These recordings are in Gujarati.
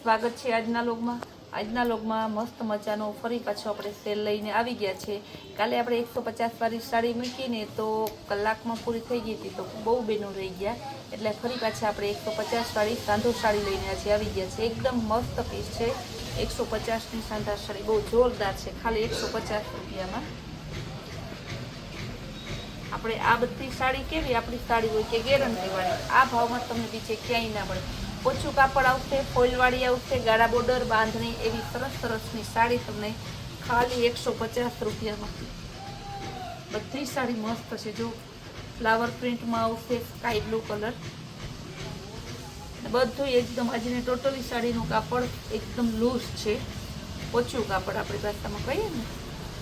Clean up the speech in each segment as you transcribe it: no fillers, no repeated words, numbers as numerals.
સ્વાગત છે આજના લોગમાં મસ્ત મજાનો ફરી પાછો આપણે સેલ લઈને આવી ગયા છે। કાલે આપણે 150 વાળી સાડી મૂકીને તો કલાકમાં પૂરી થઈ ગઈ હતી, તો બહુ બેનો રહી ગયા, એટલે ફરી પાછા આપણે 150 વાળી સાંધો સાડી લઈને આજે આવી ગયા છે। એકદમ મસ્ત પીસ છે। 150ની સાંધા સાડી બહુ જોરદાર છે, ખાલી 150 રૂપિયામાં। આપણે આ બધી સાડી કેવી આપણી સાડી હોય કે ગેરંટી વાળી, આ ભાવમાં તમને બીજે ક્યાંય ના મળે। ઓછું કાપડ આવશે, ફોઇલવાળી આવશે, ગાળા બોર્ડર બાંધણી એવી સરસ સરસની સાડી તમને ખાલી 150 રૂપિયામાં। બધી સાડી મસ્ત છે, જો ફ્લાવર પ્રિન્ટમાં આવશે, સ્કાય બ્લુ કલર, બધું એકદમ આજની ટોટલી સાડીનું કાપડ એકદમ લૂઝ છે, ઓછું કાપડ આપણી ભાષામાં કહીએ ને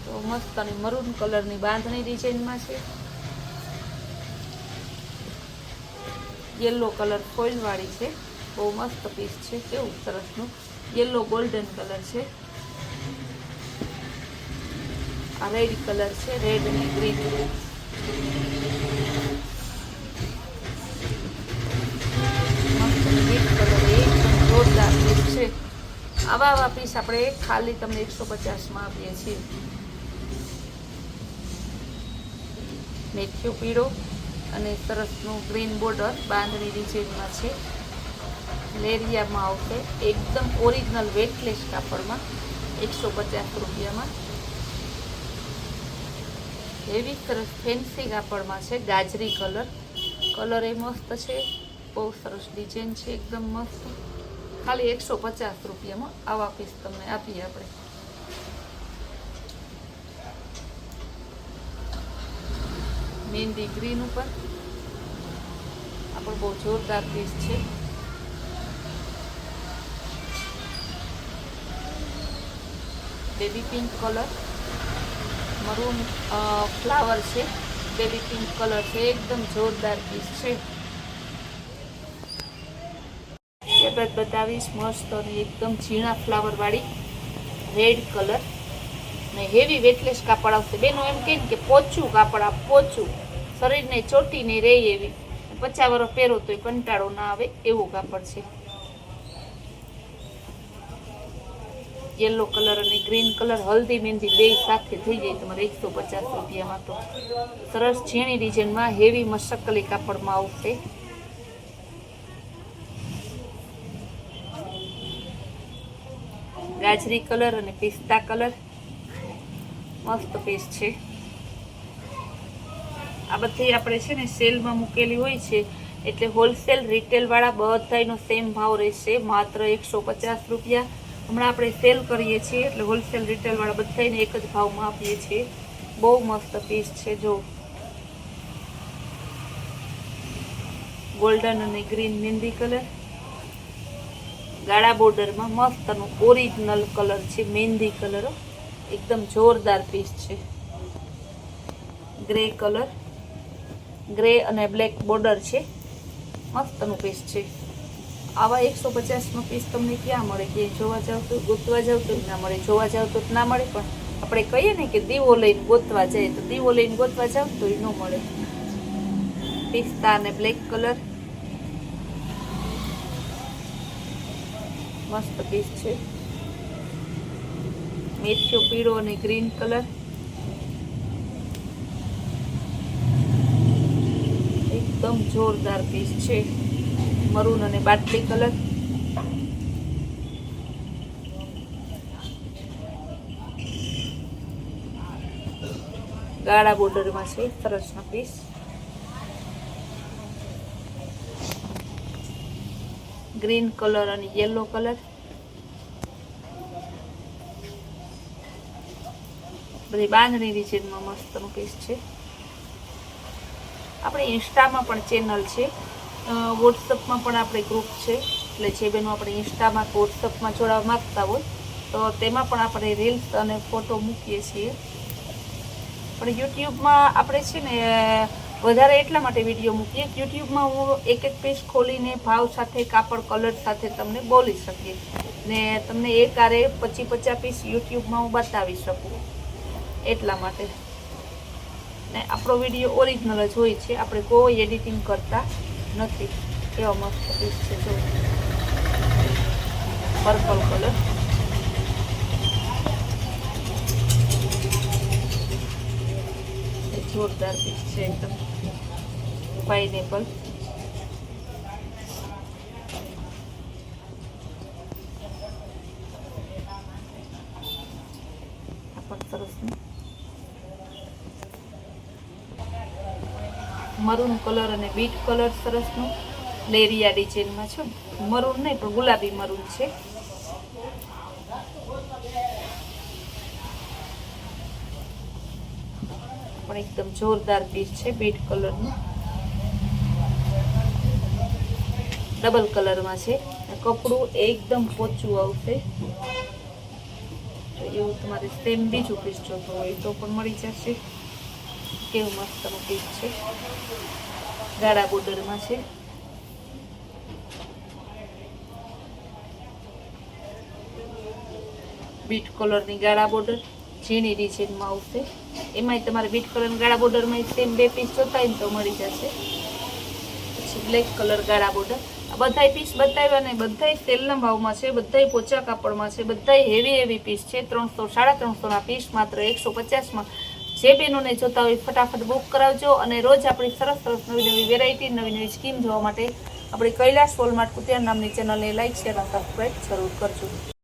તો મસ્ત। અને મરૂન કલરની બાંધણી ડિઝાઇનમાં છે, યેલો કલર ફોઇલવાળી છે, બહુ મસ્ત પીસ છે, કેવું સરસનું યેલો ગોલ્ડન કલર છે। આ રેડ કલર છે, રેડ અને ગ્રીન, મસ્ત રેડ કલર એકદમ જોરદાર પીસ છે। આવા પીસ આપણે ખાલી તમને 150માં આપીએ છીએ। મેથીયો પીળો અને સરસનું ગ્રીન બોર્ડર બાંધણી ડિઝાઇનમાં છે, લેરિયામાં આવશે, એકદમ ઓરિજિનલ વેટલેસ કાપડમાં 150 રૂપિયામાં। એવી સરસ ફેન્સી કાપડમાં છે, ગાજરી કલર એ મસ્ત છે, બહુ સરસ ડિઝાઇન છે, એકદમ મસ્ત, ખાલી 150 રૂપિયામાં આવા પીસ તમને આપીએ આપણે। મહેંદી ગ્રીન ઉપર આ પણ બહુ જોરદાર પીસ છે। Baby pink colour, maroon flower છે, બેબી પિંક કલર છે, એકદમ જોરદાર પીસ છે। ત્યારબાદ બતાવીશ મસ્ત અને એકદમ ઝીણા ફ્લાવર વાળી રેડ કલર ને હેવી વેટલેસ કાપડ આવશે। બેનો એમ કહે કે પોચું કાપડ, આ પોચું શરીરને ચોટીને રહે એવી, 50 વર્ષ પહેરો તો કંટાળો ના આવે એવું કાપડ છે। યેલો કલર અને ગ્રીન કલર, હલ્દી મહેંદી બે સાથે થઈ જાય તમારે 150 રૂપિયામાં। તો સરસ ઝીણી ડિઝાઇનમાં હેવી મશકલી કાપડમાં આવશે। ગાજરી કલર અને પિસ્તા કલર મસ્ત પીસ છે। આ બધી આપણે છે ને સેલમાં મૂકેલી હોય છે, એટલે હોલસેલ રિટેલ વાળા બધાનો સેમ ભાવ રહેશે, માત્ર 150 રૂપિયા। હમણાં આપણે સેલ કરીએ છીએ એટલે હોલસેલ રિટેલ વાળા બધાને એક જ ભાવમાં આપીએ છીએ। બહુ મસ્ત પીસ છે, જો ગોલ્ડન અને ગ્રીન મહેંદી કલર, ગાળા બોર્ડરમાં મસ્તનું ઓરિજિનલ કલર છે, મહેંદી કલર, એકદમ જોરદાર પીસ છે। ગ્રે કલર, ગ્રે અને બ્લેક બોર્ડર છે, મસ્તનું પીસ છે। આવા 150માં પીસ તમને ક્યાં મળે, કે જોવા જાવ તો ગોતવા જાવ તો ના મળે, જોવા જાવ તો ના મળે, પણ આપણે કહીએ ને કે દીવો લઈને ગોતવા જાય, તો દીવો લઈને ગોતવા જાવ તો ન મળે। પિસ્તા અને બ્લેક કલર મસ્ત પીસ છે। મેથીયો પીળો અને ગ્રીન કલર, એકદમ જોરદાર પીસ છે। મરૂન અને બાટલી કલર, ગાળા બોર્ડરમાં છે, સરસનો પીસ। ગ્રીન કલર અને યેલો કલર, બધી બાંધણી ડિઝાઇનમાં મસ્તનું પીસ છે। આપણે ઇન્સ્ટામાં પણ ચેનલ છે, વોટ્સઅપમાં પણ આપણે ગ્રુપ છે, એટલે જે બેનો આપણે ઇન્સ્ટામાં કે વોટ્સઅપમાં જોડાવા માગતા હોય તો તેમાં પણ આપણે રીલ્સ અને ફોટો મૂકીએ છીએ। પણ યુટ્યુબમાં આપણે છે ને વધારે એટલા માટે વિડીયો મૂકીએ, યુટ્યુબમાં હું એક પીસ ખોલીને ભાવ સાથે, કાપડ કલર સાથે તમને બોલી શકીએ ને તમને એક આરે 25-50 પીસ યુટ્યુબમાં હું બતાવી શકું, એટલા માટે। ને આપણો વિડીયો ઓરિજિનલ જ હોય છે, આપણે કોઈ એડિટિંગ કરતા નથી। કેવા મસ્ત પીસ છે, જો પર્પલ કલર, જોરદાર પીસ છે એકદમ. પાઇનેપલ, સરસ મરૂન કલર અને બીટ કલર સરસનું લેરિયા ડિઝાઇનમાં છે. મરૂન નહીં પણ ગુલાબી મરૂન છે. પણ એકદમ જોરદાર પીસ છે બીટ કલરનું. ડબલ કલરમાં છે. કપડું એકદમ પોચું આવશે. એવું તમારે સેમ બીજું પીસ જોતો હોય તો પણ મળી જશે. કેવું મસ્તનું પીસ છે. ગાળા બોર્ડરમાં છે. બીટ કલરની ગાળા બોર્ડર ઝીણી ડિઝાઇનમાં આવશે. એમાંય તમારે બીટ કલર ગાળા બોર્ડરમાં સેમ 2 પીસ જોતા હોય તો મળી જશે. પછી બ્લેક કલર ગાળા બોર્ડર. આ બધાય પીસ બતાવ્યા ને બધાય સેલના ભાવમાં છે, બધાય પોચા કાપડમાં છે, બધાય હેવી પીસ છે. 300-350 પીસ માત્ર 150માં. જે બહેનોને જોતા હોય ફટાફટ બુક કરાવજો. અને રોજ આપણી સરસ નવી વેરાયટી, નવી સ્કીમ જોવા માટે આપણી કૈલાસ વોલમાર્ટ કુતિયાણા નામની ચેનલને લાઈક, શેર અને સબસ્ક્રાઈબ જરૂર કરજો.